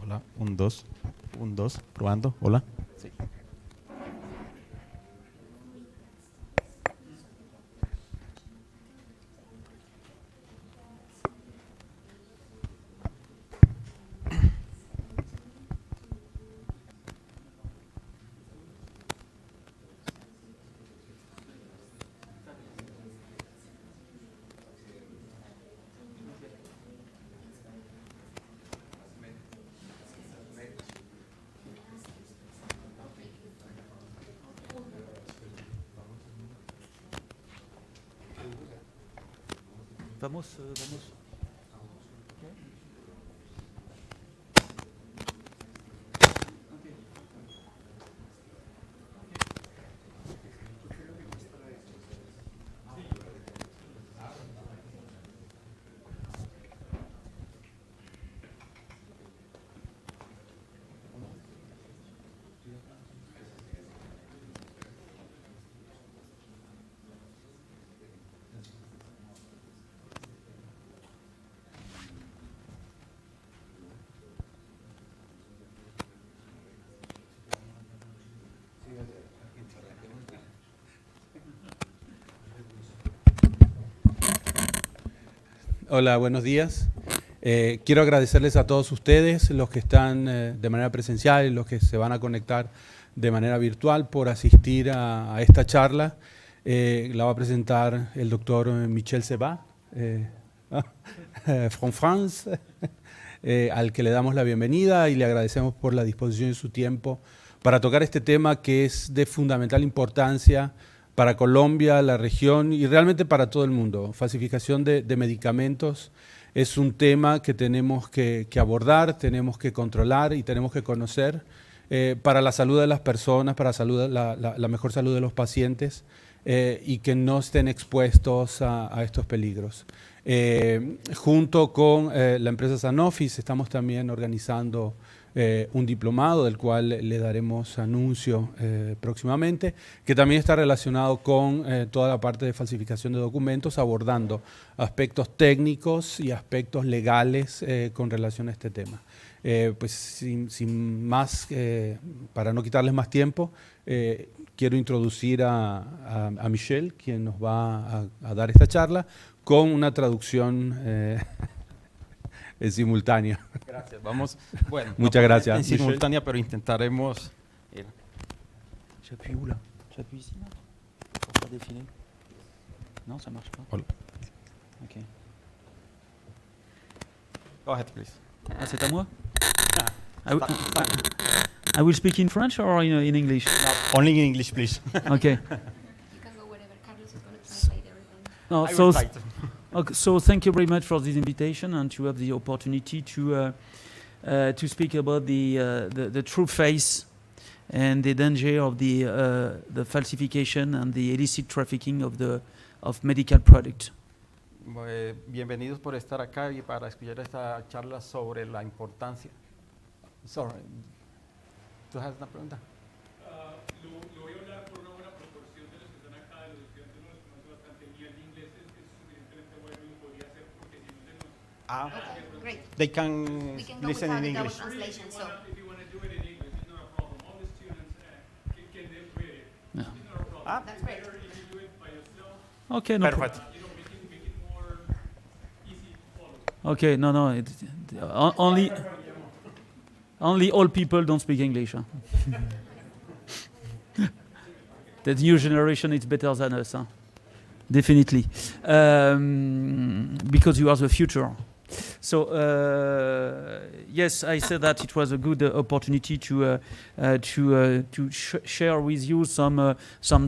Hola, un, dos, probando, hola. Sí. Vamos. Hola, buenos días. Quiero agradecerles a todos ustedes, los que están de manera presencial y los que se van a conectar de manera virtual, por asistir a esta charla. La va a presentar el doctor Michel Sebat, from France, al que le damos la bienvenida y le agradecemos por la disposición de su tiempo para tocar este tema que es de fundamental importancia para Colombia, la región y realmente para todo el mundo. Falsificación de medicamentos es un tema que tenemos que abordar, tenemos que controlar y tenemos que conocer para la salud de las personas, para la mejor salud de los pacientes y que no estén expuestos a estos peligros. Junto con la empresa Sanofi estamos también organizando un diplomado del cual le daremos anuncio próximamente, que también está relacionado con toda la parte de falsificación de documentos, abordando aspectos técnicos y aspectos legales con relación a este tema. Pues sin más, para no quitarles más tiempo, quiero introducir a Michel, quien nos va a dar esta charla, con una traducción en simultáneo. Gracias. Vamos. Bueno, muchas gracias. En simultánea, pero intentaremos. J'appuie où là? J'appuie ici là? Pour faire défiler? Non, ça marche pas. Hola. Ok. Go ahead, please. Ah, c'est à moi? I will speak in French or in English? No, only in English, please. Okay. You can go wherever. Carlos is going to translate everything. No, I will try to. Okay, so thank you very much for this invitation and to have the opportunity to speak about the true face and the danger of the falsification and the illicit trafficking of medical products. Bienvenidos por estar acá y para escuchar esta charla sobre la importancia. Sorry. ¿Tú has una pregunta? Lo voy a hablar por una buena proporción de los que están acá, de los estudiantes no los conoce bastante. Y el inglés es suficientemente bueno y lo podría hacer porque si no se nos... Okay, great. They can We can go listen without in the double English. translation. So, If you want to do it in English, it's not a problem. All the students can live with it. Yeah. It's not a problem. that's It's great. better if you do it by yourself. Okay, no. Perfect. You know, make it more easy to follow. Okay, no. Only old people don't speak English. Huh? The new generation is better than us, huh? Definitely, because you are the future. So yes, I said that it was a good opportunity to share with you some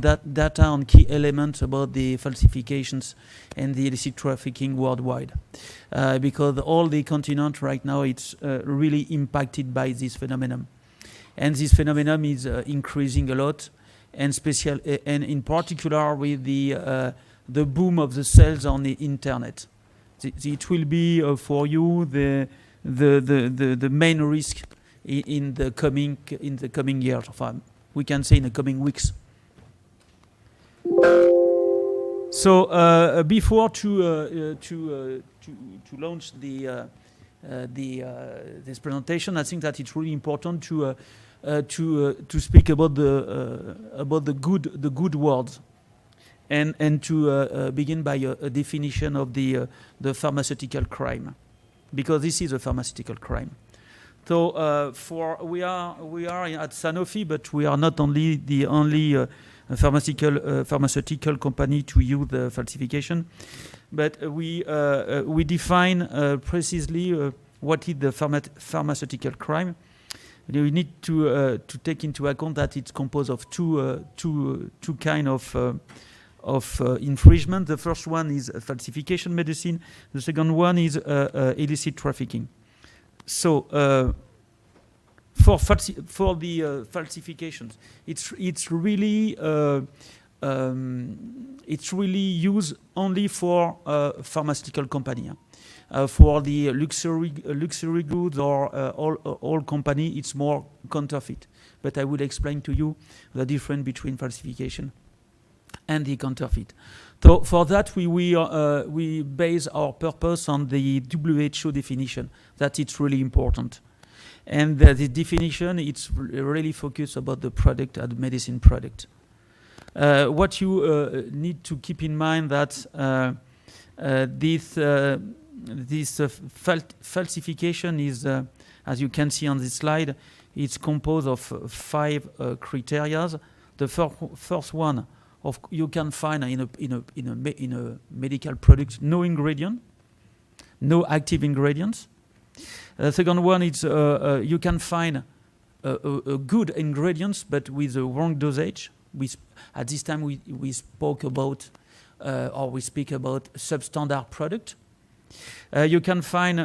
data on key elements about the falsifications and the illicit trafficking worldwide, because all the continent right now it's really impacted by this phenomenon, and this phenomenon is increasing a lot, and in particular with the boom of the sales on the internet. It will be for you the main risk in the coming years. We can say in the coming weeks. So before to launch the this presentation, I think that it's really important to speak about the good words, and to begin by a definition of the pharmaceutical crime, because this is a pharmaceutical crime. So we are at Sanofi, but we are not only the only pharmaceutical company to use the falsification, but we define precisely what is the pharmaceutical crime. We need to take into account that it's composed of two kind of infringement. The first one is falsification medicine. The second one is illicit trafficking. So for the falsifications, it's really used only for pharmaceutical company. For the luxury goods or all company, it's more counterfeit. But I will explain to you the difference between falsification and the counterfeit. So for that, we base our purpose on the WHO definition, that it's really important. And the definition, it's really focused about the product and the medicine product. What you need to keep in mind that this falsification is, as you can see on this slide, it's composed of 5 criteria. The first one, you can find in a medical product no ingredient, no active ingredients. The second one is you can find good ingredients but with the wrong dosage. At this time we spoke about or we speak about substandard product. You can find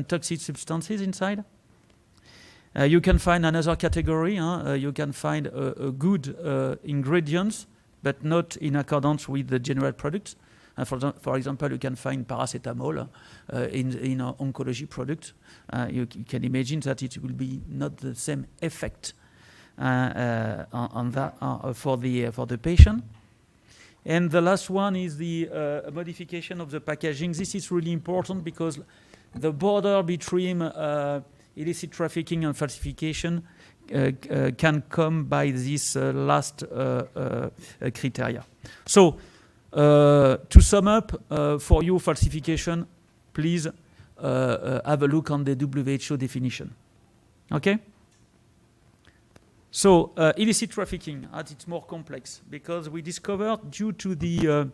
toxic substances inside. You can find another category. You can find good ingredients, but not in accordance with the general products. For example, you can find paracetamol in oncology product. You can imagine that it will be not the same effect on that for the patient. And the last one is the modification of the packaging. This is really important because the border between illicit trafficking and falsification can come by this last criteria. So, to sum up, for you falsification, please have a look on the WHO definition. Okay? So, illicit trafficking, it's more complex because we discovered due to the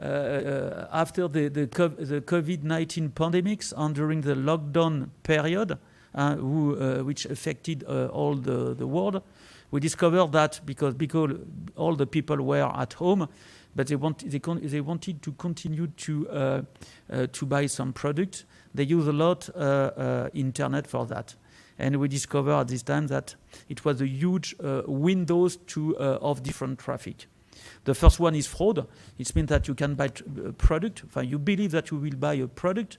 after the COVID-19 pandemics and during the lockdown period, which affected all the world, we discovered that because all the people were at home, but they wanted to continue to buy some product. They use a lot internet for that. And we discovered at this time that it was a huge windows of different traffic. The first one is fraud. It means that you can buy a product. You believe that you will buy a product,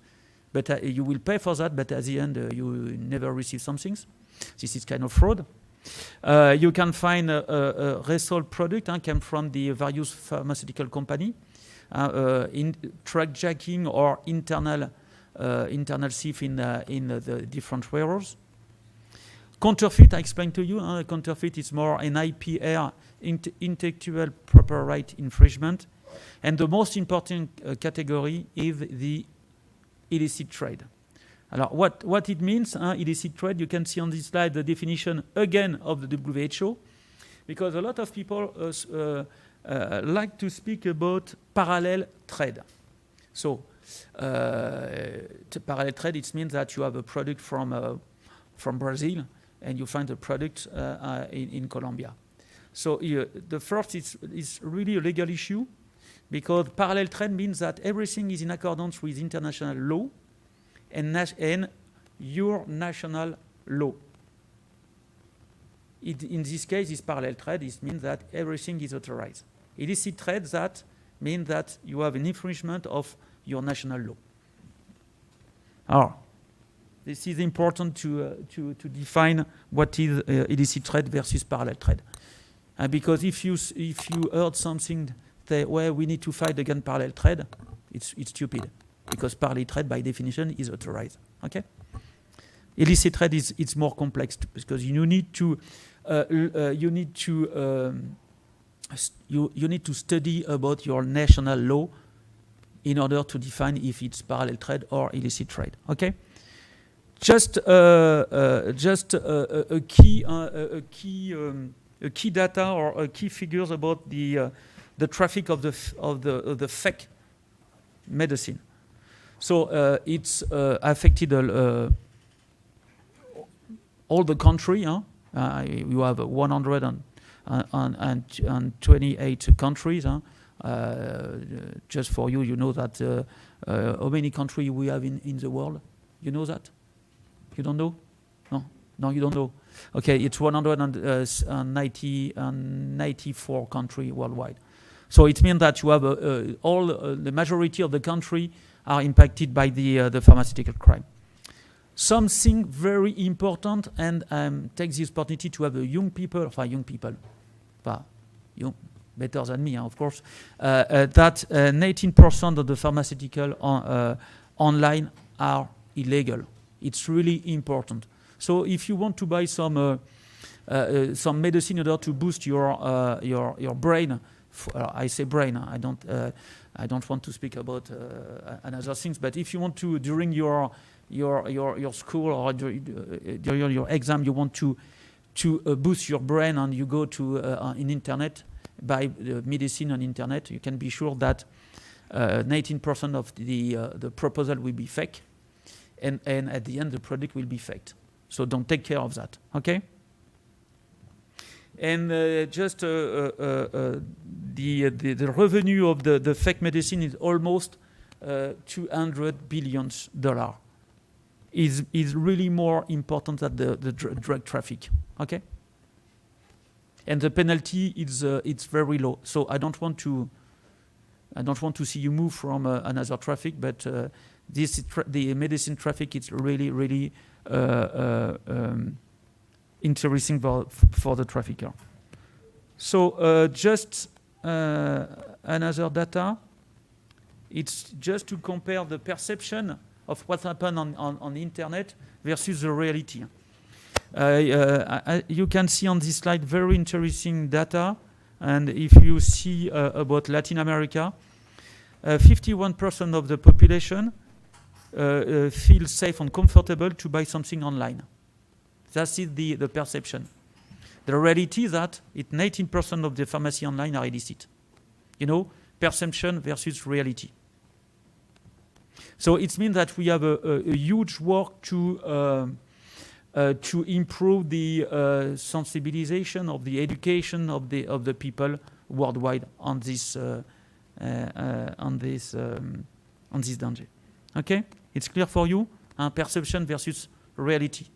but you will pay for that, but at the end you never receive something. This is kind of fraud. You can find a resold product came from the various pharmaceutical company, in trackjacking or internal thief in the different warehouses. Counterfeit, I explained to you. Counterfeit is more an IPR, intellectual property right infringement. And the most important category is the illicit trade. What it means, illicit trade, you can see on this slide the definition again of the WHO, because a lot of people like to speak about parallel trade. So, parallel trade, it means that you have a product from Brazil and you find a product in Colombia. So the first is really a legal issue, because parallel trade means that everything is in accordance with international law and your national law. In this case, it's parallel trade. It means that everything is authorized. Illicit trade, that means that you have an infringement of your national law. This is important to define what is illicit trade versus parallel trade. Because if you heard something where we need to fight against parallel trade, it's stupid. because parallel trade by definition is authorized. Okay. Illicit trade is more complex because you need to study about your national law in order to define if it's parallel trade or illicit trade. Okay. Just a key data or key figures about the traffic of the fake medicine. So it's affected all the country. You have 128 countries. Just for you, you know that how many countries we have in the world? You know that? You don't know? No, you don't know. Okay, it's 194 countries worldwide. So it means that you have the majority of the country are impacted by the pharmaceutical crime. Something very important, and take this opportunity to have young people, better than me, of course, that 19% of the pharmaceutical online are illegal. It's really important. So if you want to buy some medicine in order to boost your brain, I say brain. I don't want to speak about another things. But if you want to during your school or during your exam, you want to boost your brain, and you go to in internet, buy medicine on internet, you can be sure that 19% of the proposal will be fake, and at the end the product will be faked. So don't take care of that. Okay. And just the revenue of the fake medicine is almost $200 billion. Is really more important than the drug traffic. Okay. And the penalty is it's very low. So I don't want to see you move from another traffic, but the medicine traffic is really interesting for the trafficker. So just another data. It's just to compare the perception of what happened on the internet versus the reality. You can see on this slide very interesting data. And if you see about Latin America, 51% of the population feel safe and comfortable to buy something online. That is the perception. The reality is that 19% of the pharmacy online are illicit. You know, perception versus reality. So it means that we have a huge work to improve the sensibilization of the education of the people worldwide on this danger. Okay, it's clear for you. Perception versus reality.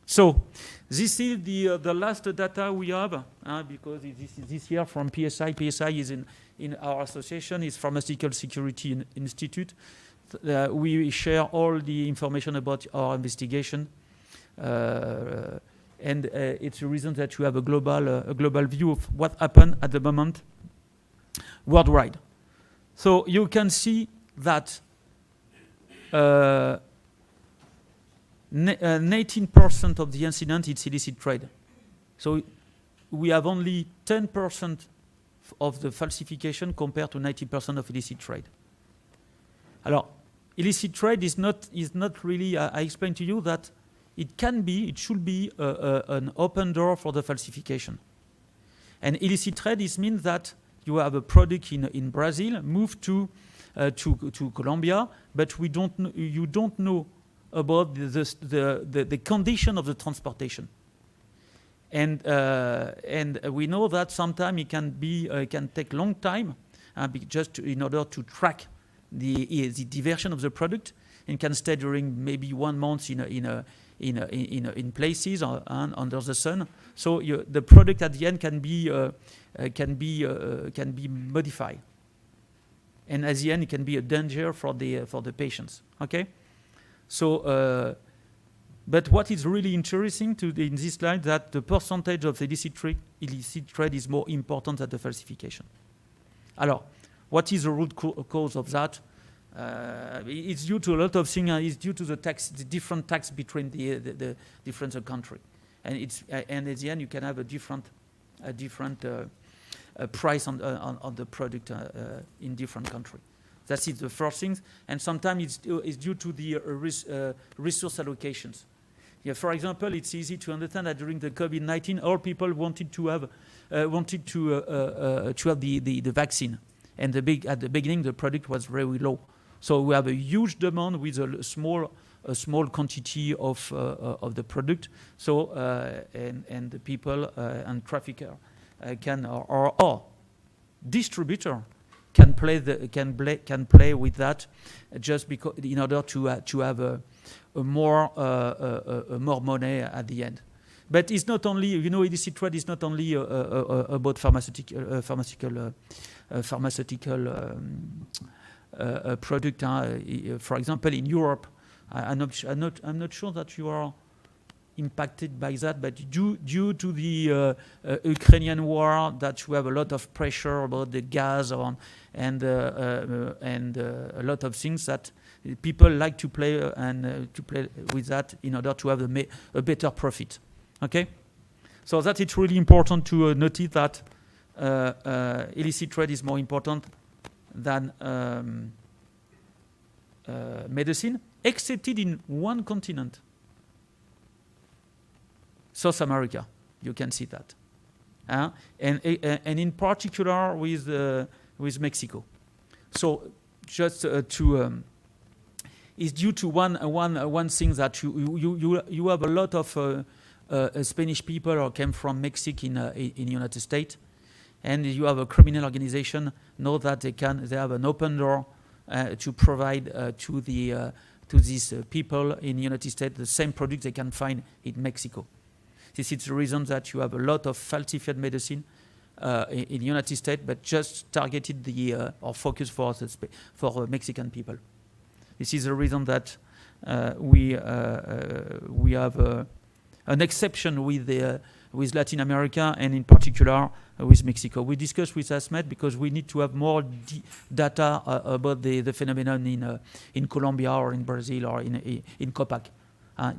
So this is the last data we have because this year from PSI. PSI is in our association, is Pharmaceutical Security Institute. We share all the information about our investigation, and it's a reason that you have a global view of what happened at the moment worldwide. So you can see that 19% of the incident is illicit trade. So we have only 10% of the falsification compared to 90% of illicit trade. Alors, illicit trade is not really. I explained to you that it should be an open door for the falsification. And illicit trade means that you have a product in Brazil, moved to Colombia, but you don't know about the condition of the transportation. And we know that sometimes it can take long time, just in order to track the diversion of the product, and can stay during maybe 1 month in places under the sun. So the product at the end can be modified, and at the end it can be a danger for the patients. Okay, so. But what is really interesting in this slide that the percentage of illicit trade is more important than the falsification. Alors, What is the root cause of that? It's due to a lot of things. It's due to the different tax between the different country, and and at the end you can have a different price on the product in different country. That's the first thing. And sometimes it's due to the resource allocations. Yeah, for example, it's easy to understand that during the COVID-19, all people wanted to have the vaccine, and at the beginning the product was very low. So we have a huge demand with a small quantity of the product. So and the people and trafficker or distributor can play with that, just because in order to have a more money at the end. But it's not only, illicit trade is not only about pharmaceutical product. For example, in Europe, I'm not sure that you are impacted by that, but due to the Ukrainian war, that we have a lot of pressure about the gas and a lot of things that people like to play to play with that in order to have a better profit. Okay, so that it's really important to notice that illicit trade is more important than medicine, except in one continent. South America, you can see that, and in particular with Mexico. So just it's due to one thing that you have a lot of Spanish people who came from Mexico in United States, and you have a criminal organization know that they have an open door to provide to these people in United States the same product they can find in Mexico. This is the reason that you have a lot of falsified medicine in the United States, but just targeted or focused for Mexican people. This is the reason that we have an exception with Latin America, and in particular with Mexico. We discussed with ASMED because we need to have more data about the phenomenon in Colombia or in Brazil or in COPAC,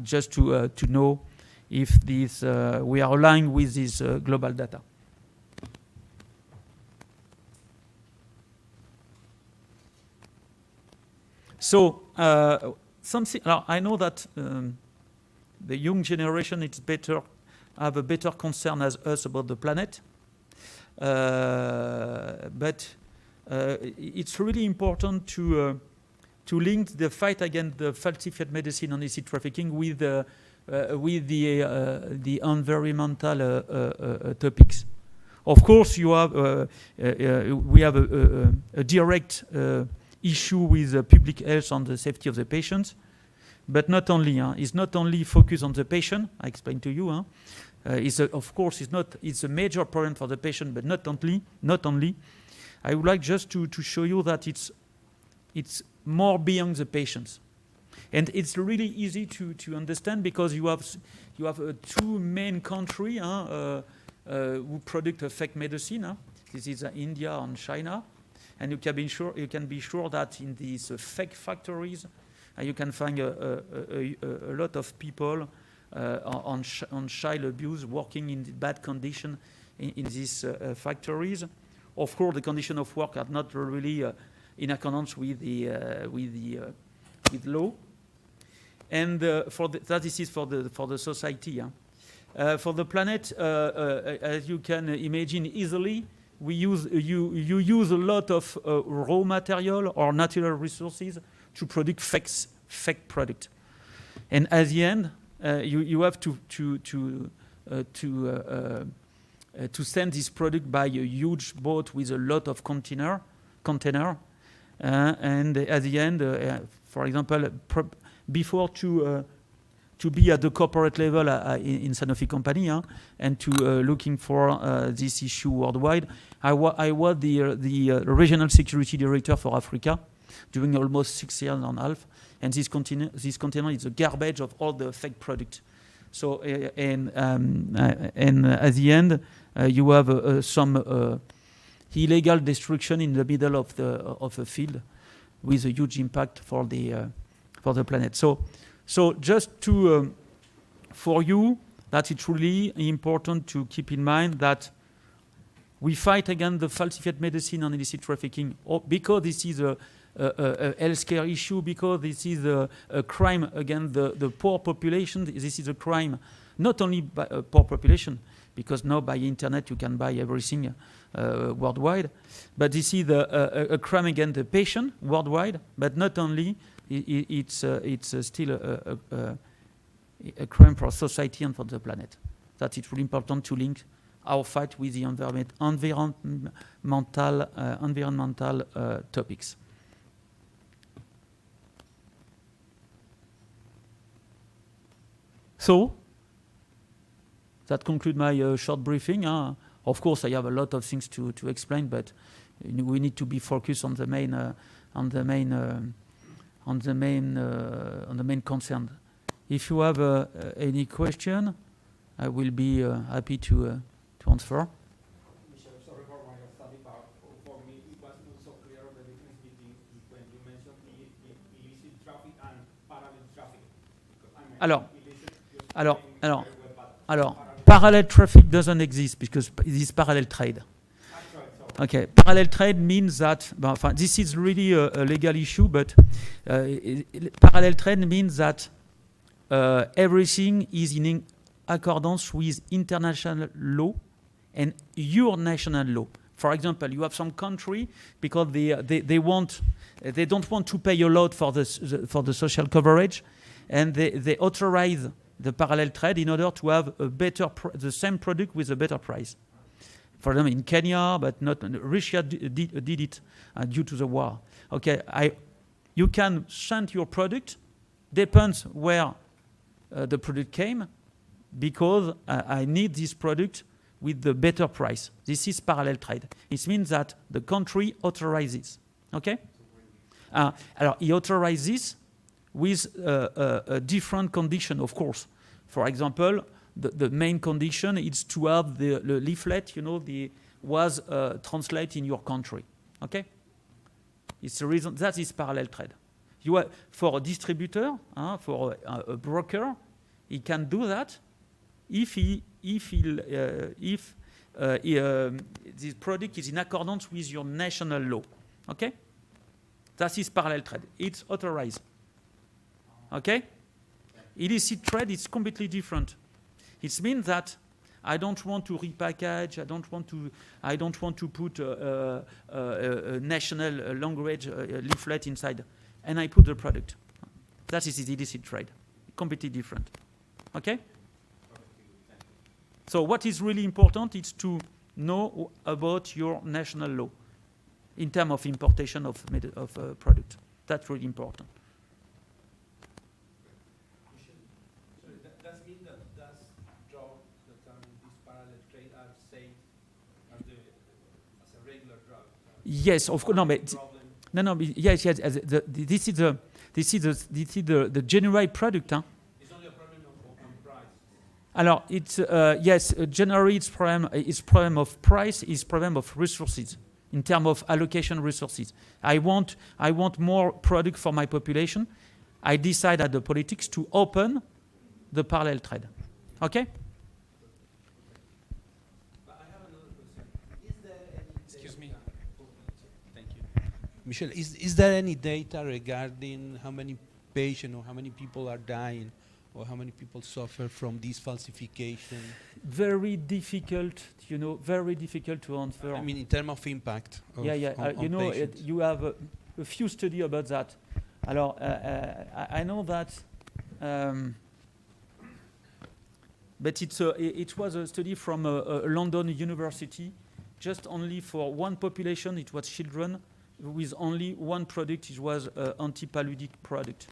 just to know if we are aligned with this global data. So something. I know that the young generation have a better concern as us about the planet, but it's really important to link the fight against the falsified medicine and illicit trafficking with the environmental topics. Of course, we have a direct issue with public health and the safety of the patients, but not only. It's not only focused on the patient. I explained to you. It's a major problem for the patient, but not only. I would like just to show you that it's more beyond the patients. And it's really easy to understand because you have two main countries who produce fake medicine. This is India and China, and you can be sure that in these fake factories you can find a lot of people on child abuse working in bad condition in these factories. Of course, the conditions of work are not really in accordance with law. And this is for the society. For the planet, as you can imagine easily, you use a lot of raw material or natural resources to produce fake product, and at the end, you have to send this product by a huge boat with a lot of container, and at the end, for example, before to be at the corporate level in Sanofi company and to looking for this issue worldwide, I was the regional security director for Africa during almost 6 years and a half, and this container is the garbage of all the fake product. So and at the end you have some illegal destruction in the middle of a field, with a huge impact for the planet. So just to for you, that it's really important to keep in mind that we fight against the falsified medicine and illicit trafficking, because this is a healthcare issue, because this is a crime against the poor population. This is a crime not only by a poor population, because now by internet you can buy everything worldwide, but this is a crime against the patient worldwide. But not only, it's still a crime for society and for the planet. That it's really important to link our fight with the environmental topics. So that concludes my short briefing. Of course, I have a lot of things to explain, but we need to be focused on the main concern. If you have any question, I will be happy to answer. Michel, sorry for my study, but for me it was not so clear the difference between when you mentioned illicit traffic and parallel traffic. Alors, parallel traffic doesn't exist because it is parallel trade. Okay, parallel trade means that, this is really a legal issue, but parallel trade means that everything is in accordance with international law and your national law. For example, you have some country because they don't want to pay a lot for the social coverage, and they authorize the parallel trade in order to have a better the same product with a better price. For them in Kenya, but not Russia did it due to the war. Okay, you can send your product, depends where the product came, because I need this product with the better price. This is parallel trade. It means that the country authorizes. Okay? Alors, he authorizes with a different condition, of course. For example, the main condition is to have the leaflet, was translated in your country. Okay? It's the reason that is parallel trade. For a distributor, for a broker, he can do that if this product is in accordance with your national law. Okay? That is parallel trade. It's authorized. Okay? Illicit trade is completely different. It means that I don't want to repackage. I don't want to put a national language leaflet inside, and I put the product. That is illicit trade. Completely different. Okay? So what is really important is to know about your national law in terms of importation of product. That's really important. Does mean that those drugs that are in this parallel trade are safe as a regular drug? Yes, of course. No. Yes. This is the generic product. It's only a problem on price. Alors, it's yes. Generally, it's problem of price. It's problem of resources in terms of allocation resources. I want more product for my population. I decide at the politics to open the parallel trade. Okay? But I have another question. Is there any Excuse me. Thank you. Michel, is there any data regarding how many patients or how many people are dying or how many people suffer from this falsification? Very difficult, very difficult to answer. I mean, in terms of impact. On patients. You have a few studies about that. Alors, I know that, but it was a study from London University, just only for one population. It was children with only one product. It was an anti-palliative product.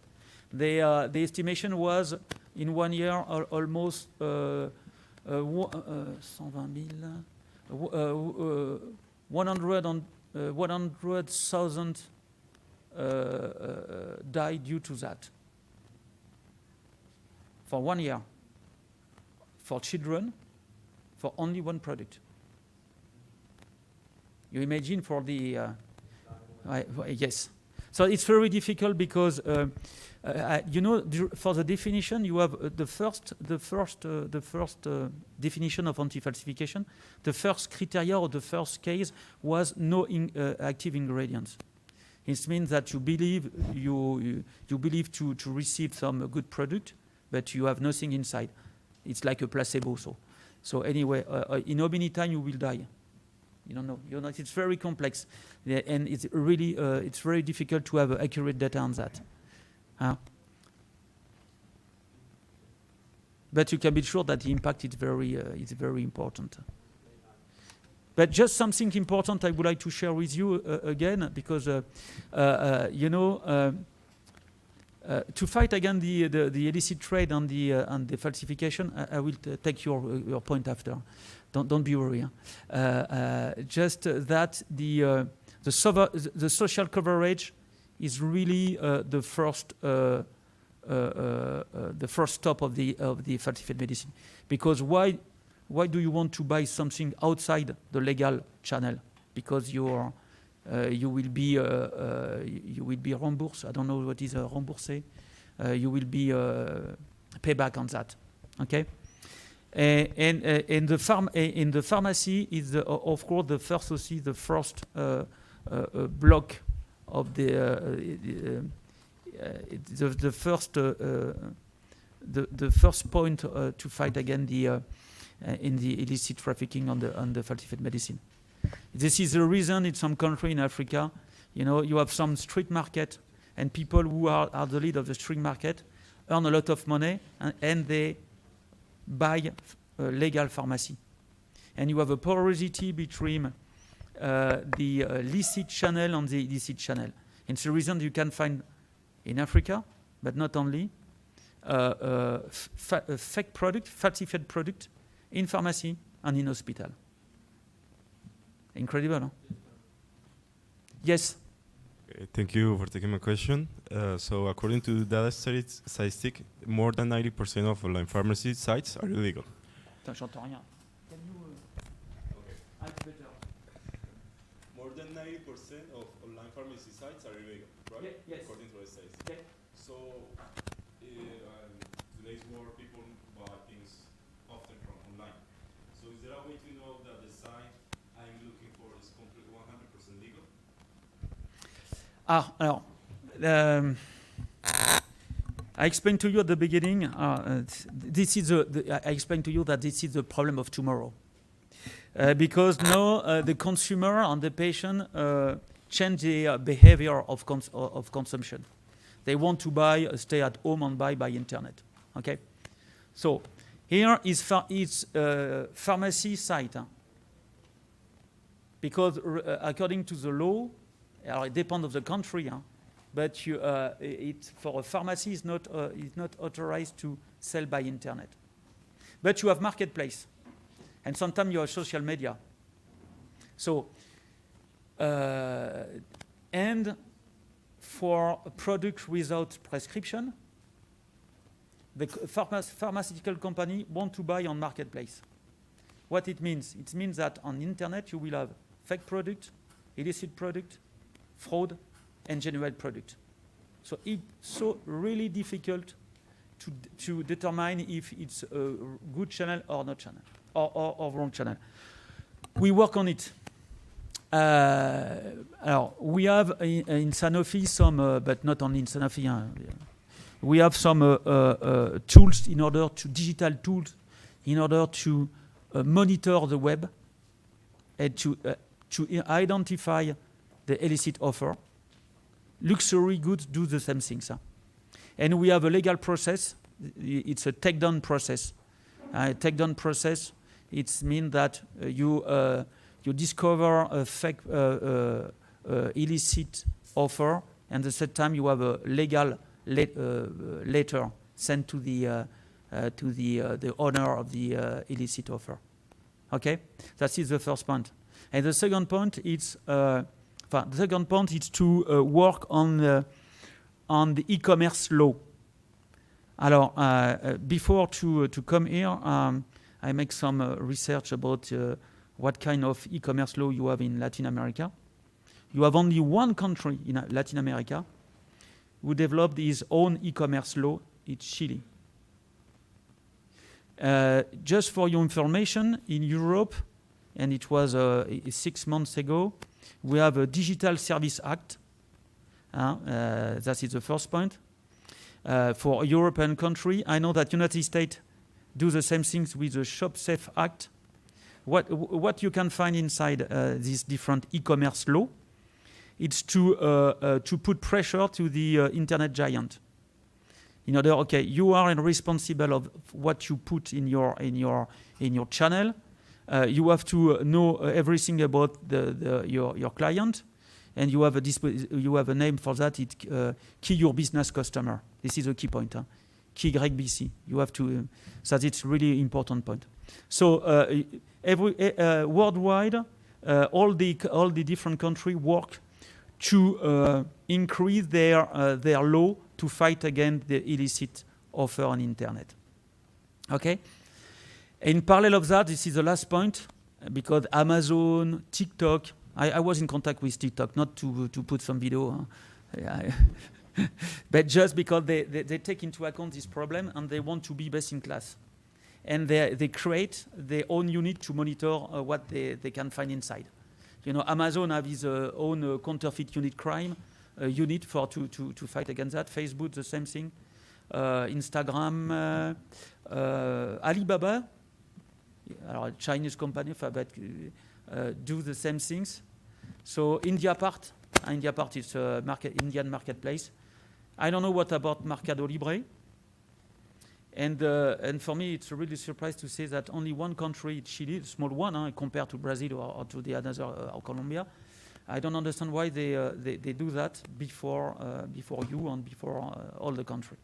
The estimation was in 1 year almost 100,000 died due to that. For 1 year. For children, for only one product. You imagine for the yes. So it's very difficult because you know, for the definition, you have the first definition of anti-falsification. The first criteria or the first case was no active ingredients. It means that you believe to receive some good product, but you have nothing inside. It's like a placebo. So anyway, in how many time you will die? You don't know. It's very complex, and it's really it's very difficult to have accurate data on that. But you can be sure that the impact is very important. But just something important I would like to share with you again, because you know, to fight against the illicit trade and the falsification, I will take your point after. Don't be worried. Just that the social coverage is really the first stop of the falsified medicine. Because why do you want to buy something outside the legal channel? Because you will be reimbursed. I don't know what is remboursé. You will be payback on that. Okay. And in the pharmacy is of course the first block of the first point to fight against in the illicit trafficking on the falsified medicine. This is the reason in some country in Africa, you know, you have some street market, and people who are the lead of the street market earn a lot of money, and they buy legal pharmacy. And you have a porosity between the licit channel and the illicit channel. And it's the reason you can find in Africa, but not only, fake product, falsified product in pharmacy and in hospital. Incredible, huh? Yes? Thank you for taking my question. So according to data statistic, more than 90% of online pharmacy sites are illegal. Attends, j'entends rien. Can you act better? More than 90% of online pharmacy sites are illegal, right? Yes. According to the states. Okay. So today's world, people buy things often from online. So is there a way to know that the site I'm looking for is completely 100% legal? Alors, I explained to you at the beginning. This is I explained to you that this is the problem of tomorrow, because now the consumer and the patient change their behavior of consumption. They want to buy, stay at home and buy by internet. Okay, so here is pharmacy site, because according to the law, it depends on the country, but for a pharmacy is not authorized to sell by internet. But you have marketplace, and sometimes you have social media. So, and for a product without prescription, the pharmaceutical company want to buy on marketplace. What it means? It means that on internet you will have fake product, illicit product, fraud, and genuine product. So it's so really difficult to determine if it's a good channel or not channel, or wrong channel. We work on it. We have in Sanofi some, but not only in Sanofi. We have some tools digital tools, in order to monitor the web and to identify the illicit offer. Luxury goods do the same things. And we have a legal process. It's a takedown process. Takedown process, it means that you discover a fake illicit offer, and at the same time you have a legal letter sent to the owner of the illicit offer. Okay, that is the first point. And the second point is to work on the e-commerce law. Alors, before to come here, I make some research about what kind of e-commerce law you have in Latin America. You have only one country in Latin America who developed his own e-commerce law. It's Chile. Just for your information, in Europe, and it was 6 months ago, we have a Digital Service Act. That is the first point. For a European country, I know that United States do the same things with the Shop Safe Act. What you can find inside these different e-commerce law, it's to put pressure to the internet giant. In order, okay, you are responsible of what you put in your channel. You have to know everything about your client, and you have a name for that. It's key your business customer. This is a key point. Key YBC. You have to. So it's really important point. So worldwide, all the different countries work to increase their law to fight against the illicit offer on internet. Okay. In parallel of that, this is the last point, because Amazon, TikTok, I was in contact with TikTok, not to put some video, but just because they take into account this problem and they want to be best in class. And they create their own unit to monitor what they can find inside. You know, Amazon have his own counterfeit unit crime unit to fight against that. Facebook, the same thing. Instagram, Alibaba, a Chinese company, but do the same things. So India part is a Indian marketplace. I don't know what about Mercado Libre. And for me, it's a really surprise to say that only one country, Chile, a small one, compared to Brazil or to the others or Colombia. I don't understand why they do that before you and before all the country.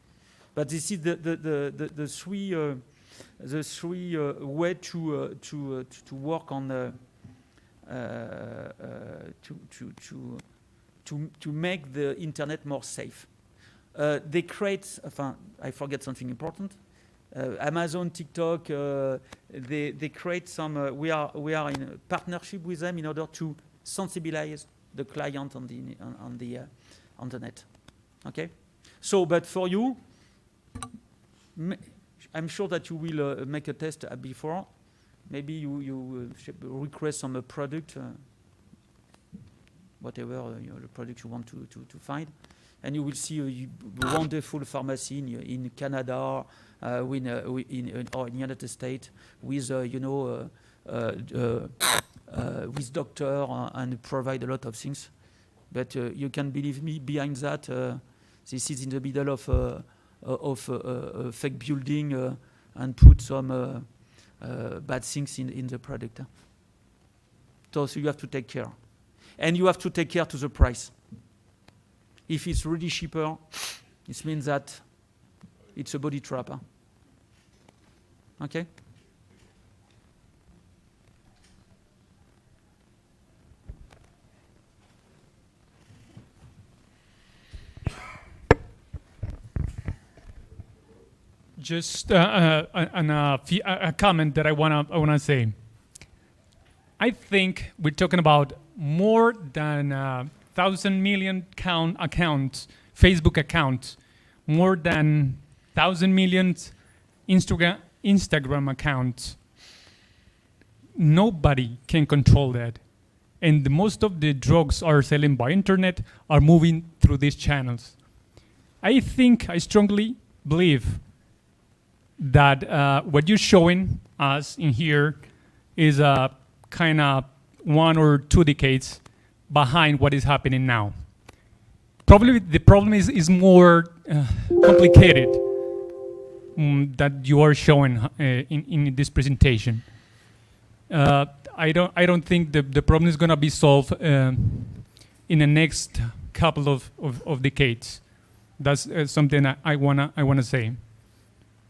But this is the three way to work on to make the internet more safe. They create. I forget something important. Amazon, TikTok, they create some. We are in a partnership with them in order to sensibilize the client on the net. Okay. So, but for you, I'm sure that you will make a test before. Maybe you request some product, whatever the product you want to find, and you will see a wonderful pharmacy in Canada, or in the United States, with with doctor and provide a lot of things. But you can believe me, behind that, this is in the middle of a fake building and put some bad things in the product. So you have to take care. And you have to take care to the price. If it's really cheaper, it means that it's a body trap. Okay? Just a comment that I wanna say. I think we're talking about more than 1,000 million accounts, Facebook accounts, more than 1,000 million Instagram accounts. Nobody can control that, and most of the drugs are selling by internet are moving through these channels. I strongly believe that what you're showing us in here is a kind of 1 or 2 decades behind what is happening now. Probably the problem is more complicated that you are showing in this presentation. I don't think the problem is going to be solved in the next couple of decades. That's something I wanna say.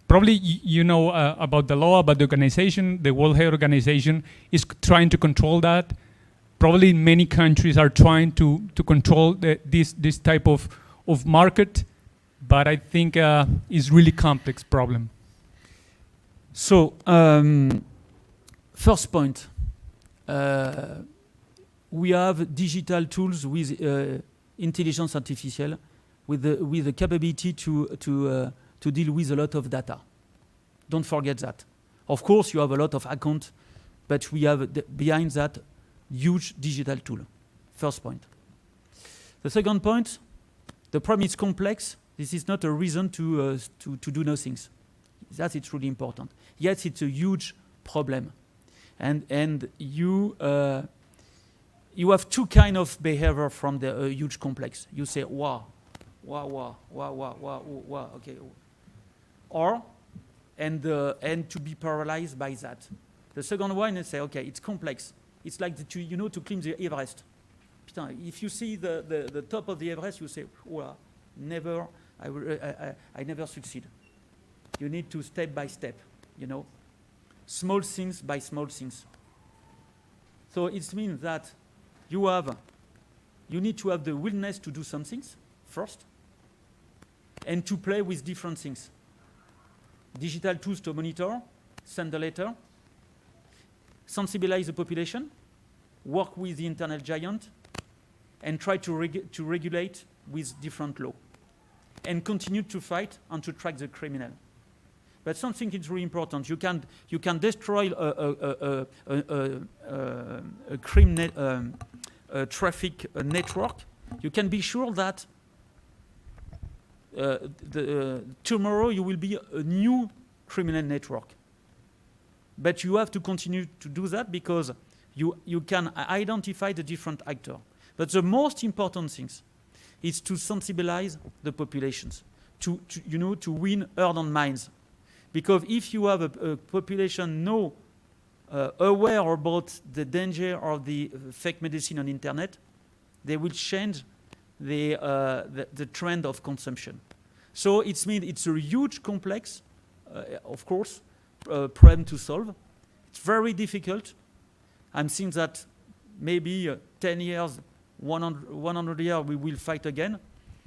Probably you know about the law, about the organization. The World Health Organization is trying to control that. Probably many countries are trying to control this type of market, but I think it's really complex problem. So, first point, we have digital tools with intelligence artificial, with the capability to deal with a lot of data. Don't forget that. Of course, you have a lot of accounts, but we have behind that huge digital tool. First point. The second point, the problem is complex. This is not a reason to do nothing. That is really important. Yes, it's a huge problem, and you have two kind of behavior from the huge complex. You say wow, okay, or and to be paralyzed by that. The second one is say okay, it's complex. It's like to climb the Everest. If you see the top of the Everest, you say wow, never. I never succeed. You need to step by step, small things by small things. So it means that you need to have the willingness to do some things first, and to play with different things. Digital tools to monitor, send a letter, sensibilize the population, work with the internet giant, and try to regulate with different law. And continue to fight and to track the criminal. But something is really important. You can destroy a traffic network. You can be sure that tomorrow you will be a new criminal network. But you have to continue to do that because you can identify the different actors. But the most important things is to sensibilize the populations, to win urban minds. Because if you have a population aware about the danger of the fake medicine on internet, they will change the trend of consumption. So it means it's a huge complex, of course, problem to solve. It's very difficult. I'm seeing that maybe 10 years, 100 years, we will fight again,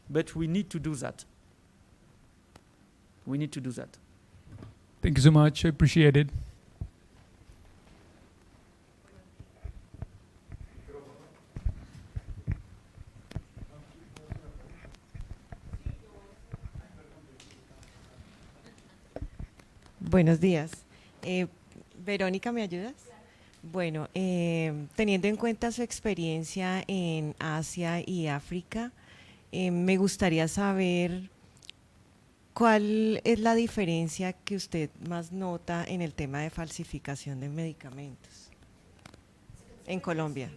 but we need to do that. We need to do that. Thank you so much. I appreciate it. Buenos días. Verónica, ¿me ayudas? Bueno, teniendo en cuenta su experiencia en Asia y África, me gustaría saber cuál es la diferencia que usted más nota en el tema de falsificación de medicamentos en Colombia.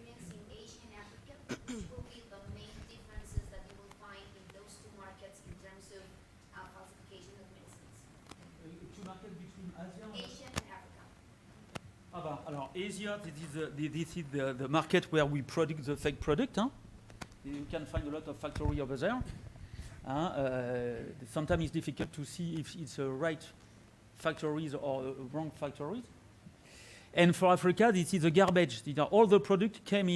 Alors, Asia, this is the market where we produce the fake product. Huh? You can find a lot of factory over there. Sometimes it's difficult to see if it's the right factories or wrong factories. And for Africa, this is the garbage. All the product came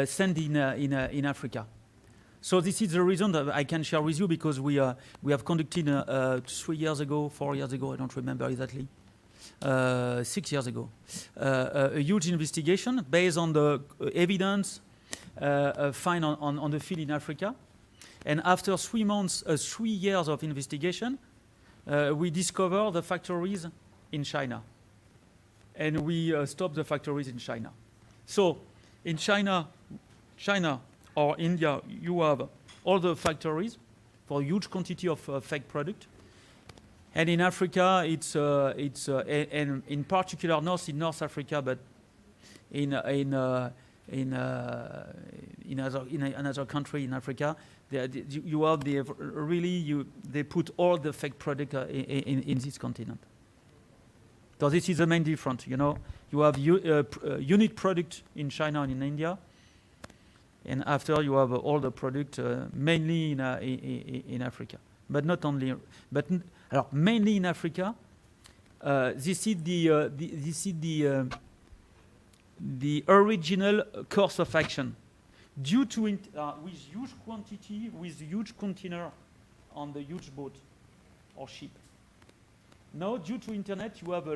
sent in Africa. So this is the reason that I can share with you because we have conducted 3 years ago, 4 years ago, I don't remember exactly. 6 years ago, a huge investigation based on the evidence found on the field in Africa. And after 3 years of investigation, we discovered the factories in China. And we stopped the factories in China. So in China or India, you have all the factories for a huge quantity of fake product. And in Africa, it's and in particular in North Africa, but in another country in Africa, they put all the fake product in this continent. So this is the main difference. You have unit product in China and in India, and after you have all the product mainly in Africa, but not only. Alors, mainly in Africa, this is the original course of action. Due to with huge quantity, with huge container on the huge boat or ship. Now, due to internet, you have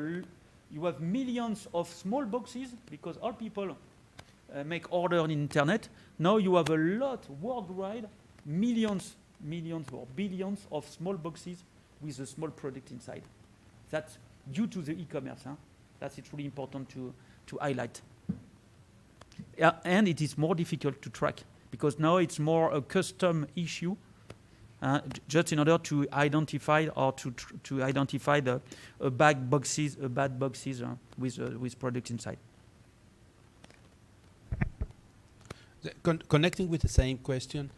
you have millions of small boxes because all people make order on internet. Now you have a lot worldwide, millions or billions of small boxes with a small product inside. That's due to the e-commerce. That's it's really important to highlight. Yeah, and it is more difficult to track because now it's more a custom issue, just in order to identify or to identify the bad boxes with products inside. Connecting with the same question,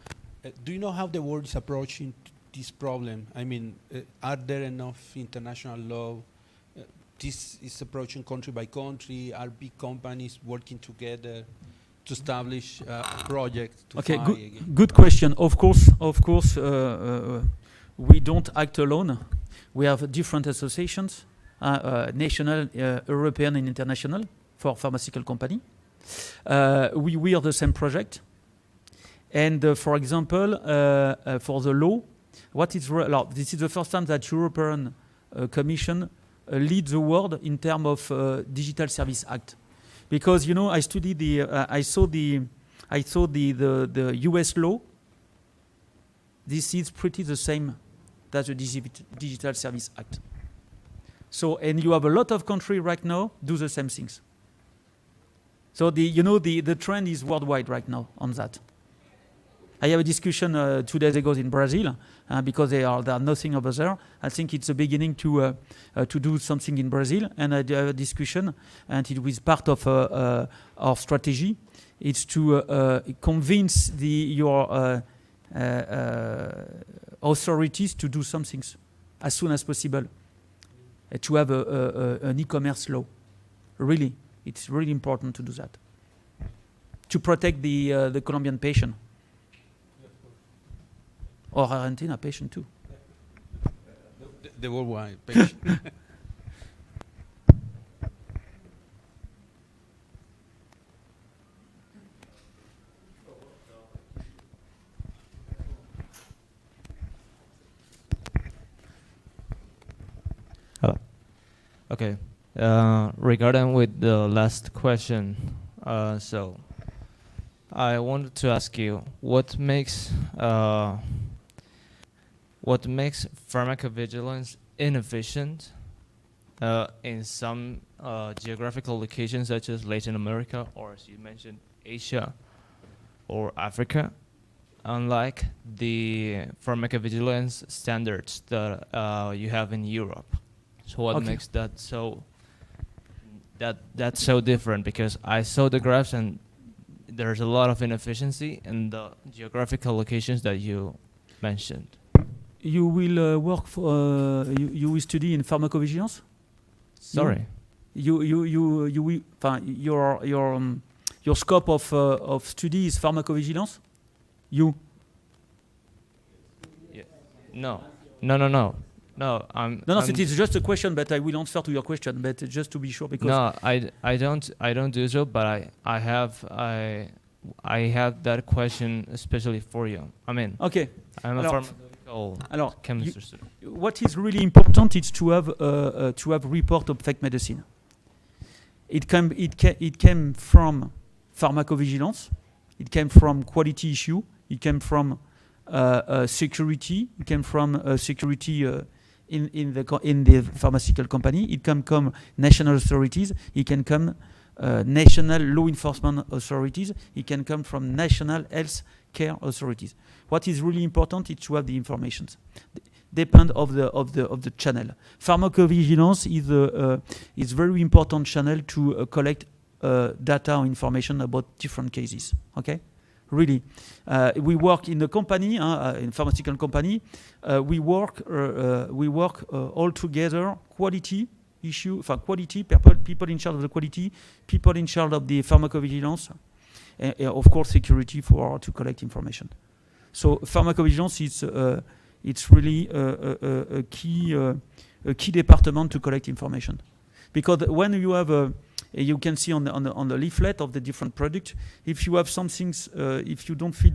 do you know how the world is approaching this problem? I mean, are there enough international law? This is approaching country by country. Are big companies working together to establish a project to fight again? Good question. Of course, we don't act alone. We have different associations, national, European, and international for pharmaceutical company. We are the same project. And for example, for the law, this is the first time that European Commission leads the world in terms of Digital Service Act, because I studied I saw the US law. This is pretty the same as the Digital Service Act. So, and you have a lot of countries right now do the same things. So the trend is worldwide right now on that. I have a discussion 2 days ago in Brazil because there are nothing over there. I think it's a beginning to do something in Brazil, and I have a discussion, and it was part of our strategy. It's to convince your authorities to do some things as soon as possible, to have an e-commerce law. Really, it's really important to do that to protect the Colombian patient. Or Argentina patient too. The worldwide patient. Hello. Okay. Regarding with the last question, so I wanted to ask you what makes pharmacovigilance inefficient in some geographical locations such as Latin America, or as you mentioned, Asia or Africa, unlike the pharmacovigilance standards that you have in Europe. So what makes that so that's so different? Because I saw the graphs and there's a lot of inefficiency in the geographical locations that you mentioned. You will work for you will study in pharmacovigilance? Sorry. You will your scope of study is pharmacovigilance? Yeah. No. It is just a question, but I will answer to your question, but just to be sure, because no, I don't do so, but I have that question especially for you. I mean, okay. I'm a pharmaceutical chemistry student. What is really important is to have report of fake medicine. It came from pharmacovigilance. It came from quality issue. It came from security. It came from security in the pharmaceutical company. It can come national authorities. It can come national law enforcement authorities. It can come from national health care authorities. What is really important is to have the information. Depend of the channel. Pharmacovigilance is very important channel to collect data or information about different cases. Okay. Really, we work in a company, in pharmaceutical company. We work all together. Quality issue, quality people in charge of the quality, people in charge of the pharmacovigilance, and of course security to collect information. So pharmacovigilance is it's really a key department to collect information, because when you have you can see on the leaflet of the different products, if you have some things, if you don't feel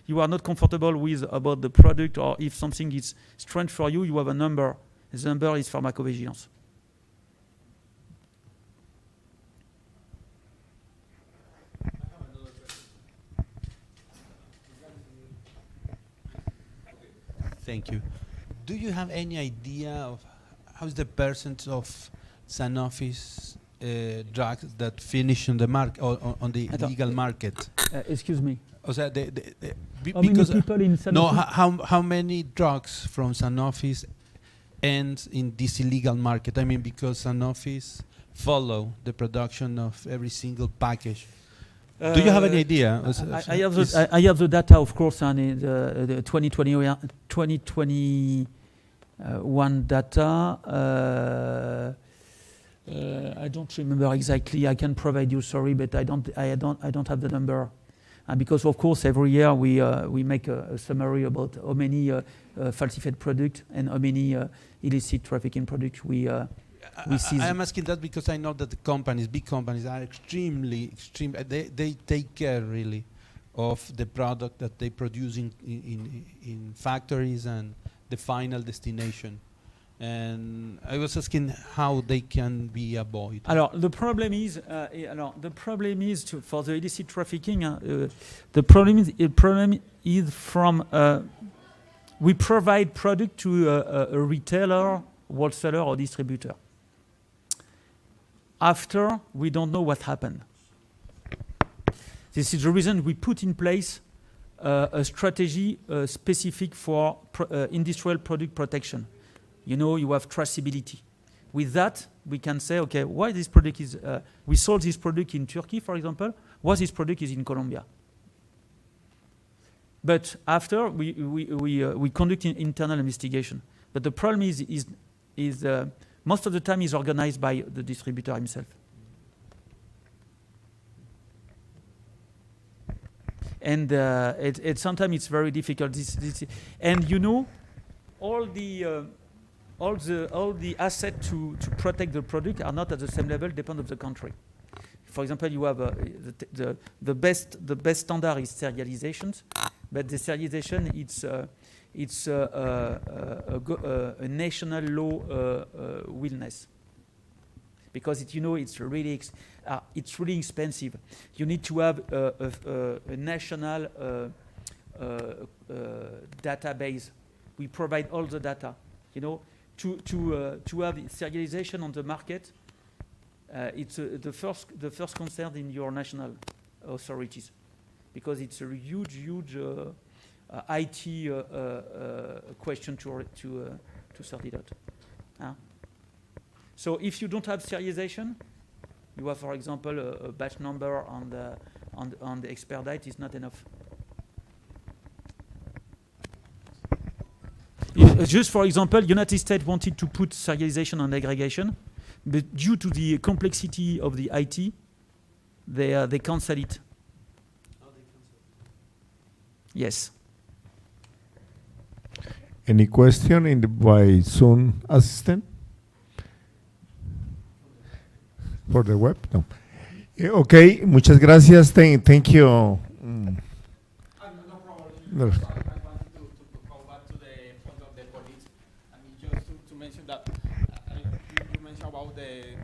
you are not comfortable with about the product, or if something is strange for you, you have a number. The number is pharmacovigilance. Thank you. Do you have any idea of how's the percent of Sanofi's drugs that finish on the market, on the legal market? Excuse me. O sea, How many because people in Sanofi? no, how many drugs from Sanofi's ends in this illegal market? I mean, because Sanofi's follow the production of every single package. Do you have any idea? I have the data, of course, and the 2021 data. I don't remember exactly. I can provide you. Sorry, but I don't have the number. Because of course every year we make a summary about how many falsified products and how many illicit trafficking products we seize. I am asking that because I know that the companies, big companies, are extreme. They take care really of the product that they produce in factories and the final destination. And I was asking how they can be avoided. Alors, the problem is for the illicit trafficking. The problem is from we provide product to a retailer, wholesaler, or distributor. After, we don't know what happened. This is the reason we put in place a strategy specific for industrial product protection. You know, you have traceability. With that, we can say, okay, why this product is, we sold this product in Turkey, for example, why this product is in Colombia. But after, we conduct an internal investigation. But the problem is most of the time is organized by the distributor himself. And sometimes it's very difficult. And you know, all the assets to protect the product are not at the same level, depend of the country. For example, you have the best standard is serializations, but the serialization it's a national law willness, because it's really expensive. You need to have a national database. We provide all the data, To have serialization on the market, it's the first concern in your national authorities, because it's a huge IT question to sort it out. So if you don't have serialization, you have, for example, a batch number on the expire date is not enough. Just for example, United States wanted to put serialization on aggregation, but due to the complexity of the IT, they cancel it. Yes. Any question by Zoom assistant? For the web? No. Okay, muchas gracias. Thank you. No problem. No. I wanted to go back to the point of the police. I mean, just to mention that you mentioned about the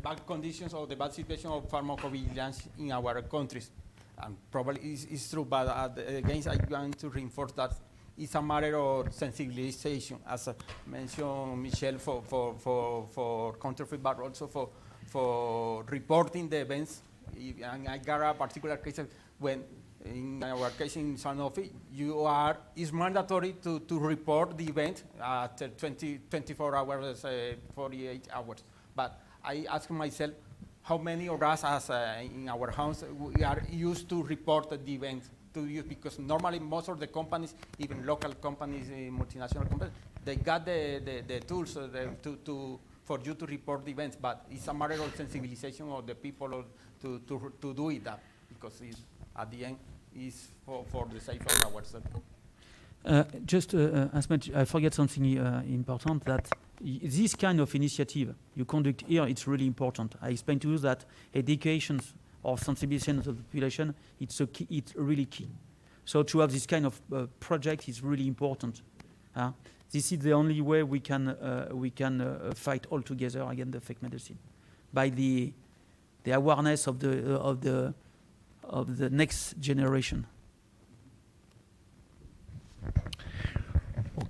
bad conditions or the bad situation of pharmacovigilance in our countries. And probably it's true, but again, I want to reinforce that it's a matter of sensibilization, as mentioned Michelle, for counterfeit, but also for reporting the events. And I got a particular case when, in our case in Sanofi, it's mandatory to report the event after 24 hours, 48 hours. But I ask myself, how many of us as in our house we are used to report the event to use? Because normally most of the companies, even local companies, multinational companies, they got the tools for you to report the events, but it's a matter of sensibilization of the people to do it, because at the end is for the sake of ourselves. Just as much, I forget something important, that this kind of initiative you conduct here, it's really important. I explained to you that education or sensibilization of the population, it's really key. So to have this kind of project is really important. This is the only way we can fight all together against the fake medicine, by the awareness of the next generation.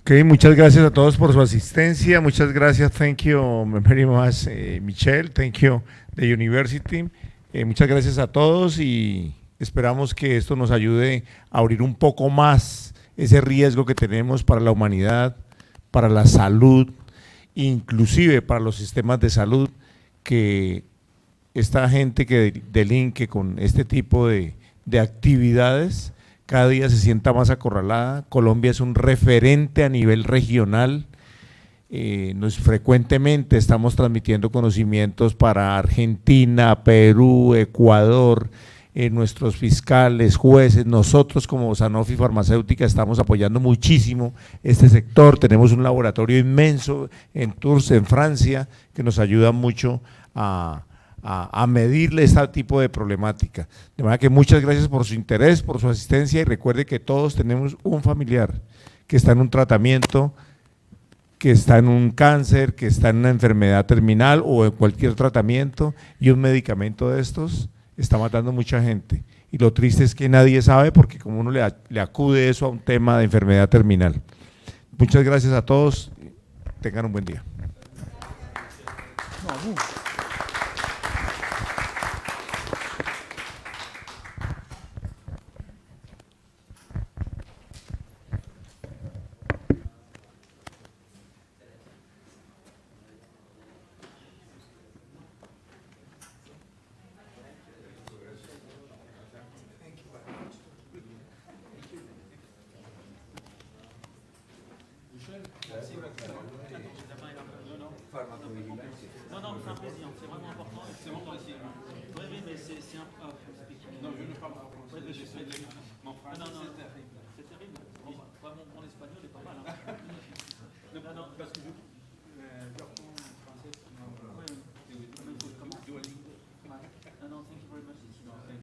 Ok, muchas gracias a todos por su asistencia. Muchas gracias, thank you very much, Michelle, thank you, the university. Muchas gracias a todos y esperamos que esto nos ayude a abrir un poco más ese riesgo que tenemos para la humanidad, para la salud, inclusive para los sistemas de salud, que esta gente que delinque con este tipo de actividades cada día se sienta más acorralada. Colombia es un referente a nivel regional. Frecuentemente estamos transmitiendo conocimientos para Argentina, Perú, Ecuador, nuestros fiscales, jueces. Nosotros como Sanofi Farmacéutica estamos apoyando muchísimo este sector. Tenemos un laboratorio inmenso en Tours, en Francia, que nos ayuda mucho a medirle este tipo de problemática. De manera que muchas gracias por su interés, por su asistencia, y recuerde que todos tenemos un familiar que está en un tratamiento, que está en un cáncer, que está en una enfermedad terminal o en cualquier tratamiento, y un medicamento de estos está matando mucha gente. Y lo triste es que nadie sabe, porque como uno le acude eso a un tema de enfermedad terminal. Muchas gracias a todos, tengan un buen día. Non, non, c'est un président, c'est vraiment important. C'est vraiment possible. Oui, oui, mais c'est un. Non, je ne parle pas français. Non, non, non.